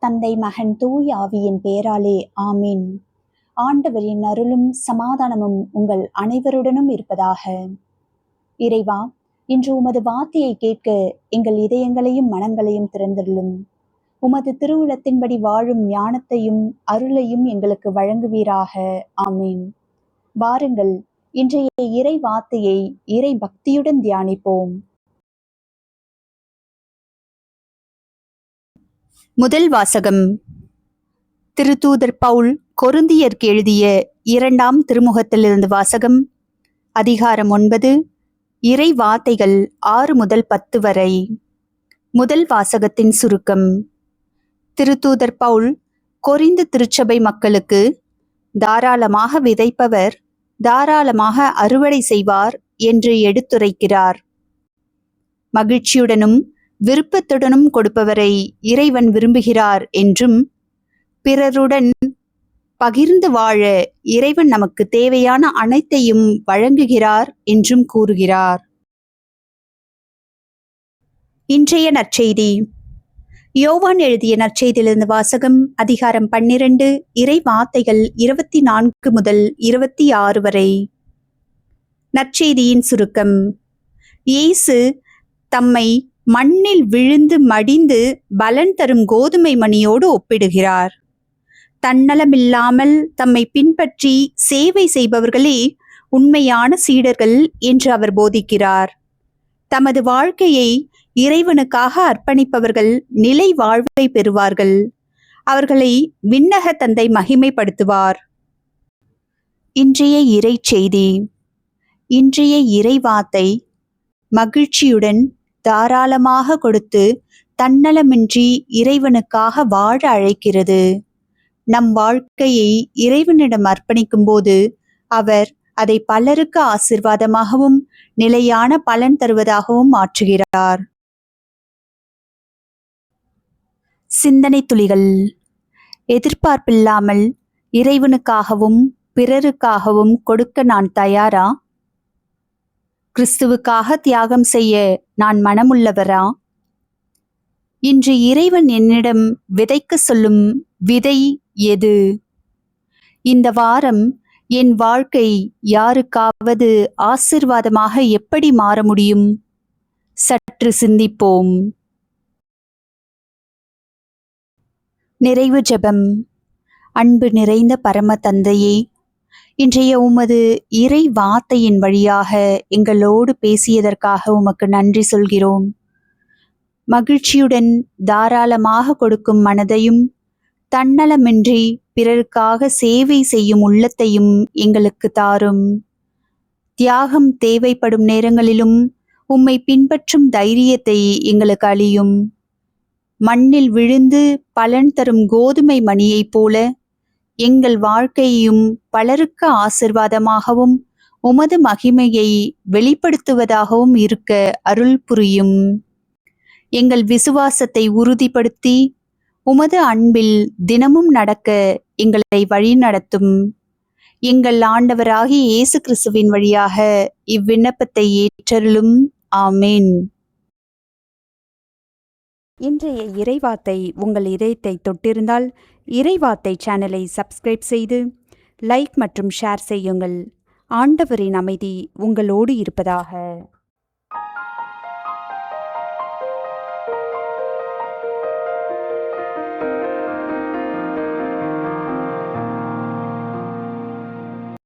தந்தை, மகன், தூய ஆவியின் பெயராலே ஆமீன். ஆண்டவரின் அருளும் சமாதானமும் உங்கள் அனைவருடனும் இருப்பதாக. இறைவா, இன்று உமது வார்த்தையை கேட்க எங்கள் இதயங்களையும் மனங்களையும் திறந்தருளும். உமது திருவுளத்தின்படி வாழும் ஞானத்தையும் அருளையும் எங்களுக்கு வழங்குவீராக. ஆமீன். வாருங்கள், இன்றைய இறை வார்த்தையை இறை பக்தியுடன் தியானிப்போம். முதல் வாசகம். திருத்தூதர் பவுல் கொரிந்தியருக்கு எழுதிய 2ஆம் திருமுகத்திலிருந்து வாசகம். அதிகாரம் 9, இறை வார்த்தைகள் 6 முதல் 10 வரை. முதல் வாசகத்தின் சுருக்கம். திருத்தூதர் பவுல் கொரிந்து திருச்சபை மக்களுக்கு, தாராளமாக விதைப்பவர் தாராளமாக அறுவடை செய்வார் என்று எடுத்துரைக்கிறார். மகிழ்ச்சியுடனும் விருப்பத்துடனும் கொடுப்பவரை இறைவன் விரும்புகிறார் என்றும், பிறருடன் பகிர்ந்து வாழ இறைவன் நமக்கு தேவையான அனைத்தையும் வழங்குகிறார் என்றும் கூறுகிறார். இன்றைய நற்செய்தி. யோவான் எழுதிய நற்செய்தியிலிருந்து வாசகம். அதிகாரம் 12, இறை வார்த்தைகள் 24 முதல் 26 வரை. நற்செய்தியின் சுருக்கம். இயேசு தம்மை மண்ணில் விழுந்து மடிந்து பலன் தரும் கோதுமை மணியோடு ஒப்பிடுகிறார். தன்னலமில்லாமல் தம்மை பின்பற்றி சேவை செய்பவர்களே உண்மையான சீடர்கள் என்று அவர் போதிக்கிறார். தமது வாழ்க்கையை இறைவனுக்காக அர்ப்பணிப்பவர்கள் நிலை வாழ்வை பெறுவார்கள். அவர்களை விண்ணக தந்தை மகிமைப்படுத்துவார். இன்றைய இறை செய்தி. இன்றைய இறை வார்த்தை மகிழ்ச்சியுடன் தாராளமாக கொடுத்து தன்னலமின்றி இறைவனுக்காக வாழ அழைக்கிறது. நம் வாழ்க்கையை இறைவனிடம் அர்ப்பணிக்கும் போது அவர் அதை பலருக்கு ஆசீர்வாதமாகவும் நிலையான பலன் தருவதாகவும் மாற்றுகிறார். சிந்தனை துளிகள். எதிர்பார்ப்பில்லாமல் இறைவனுக்காகவும் பிறருக்காகவும் கொடுக்க நான் தயாரா? கிறிஸ்துவுக்காக தியாகம் செய்ய நான் மனமுள்ளவரா? இன்று இறைவன் என்னிடம் விதைக்க சொல்லும் விதை எது? இந்த வாரம் என் வாழ்க்கை யாருக்காவது ஆசீர்வாதமாக எப்படி மாற முடியும்? சற்று சிந்திப்போம். நிறைவு ஜெபம். அன்பு நிறைந்த பரம தந்தையே, இன்றைய உமது இறை வார்த்தையின் வழியாக எங்களோடு பேசியதற்காக உமக்கு நன்றி சொல்கிறோம். மகிழ்ச்சியுடன் தாராளமாக கொடுக்கும் மனதையும் தன்னலமின்றி பிறருக்காக சேவை செய்யும் உள்ளத்தையும் எங்களுக்கு தாரும். தியாகம் தேவைப்படும் நேரங்களிலும் உம்மை பின்பற்றும் தைரியத்தை எங்களுக்கு அளியும். மண்ணில் விழுந்து பலன் தரும் கோதுமை மணியைப் போல எங்கள் வாழ்க்கையையும் பலருக்கு ஆசீர்வாதமாகவும் உமது மகிமையை வெளிப்படுத்துவதாகவும் இருக்க அருள் புரியும். எங்கள் விசுவாசத்தை உறுதிப்படுத்தி உமது அன்பில் தினமும் நடக்க எங்களை வழிநடத்தும். எங்கள் ஆண்டவராகிய இயேசு கிறிஸ்துவின் வழியாக இவ்விண்ணப்பத்தை ஏற்றருளும். ஆமேன். இன்றைய இறைவார்த்தை உங்கள் இதயத்தை தொட்டிருந்தால் இறைவார்த்தை சேனலை சப்ஸ்கிரைப் செய்து லைக் மற்றும் ஷேர் செய்யுங்கள். ஆண்டவரின் அமைதி உங்களோடு இருப்பதாக.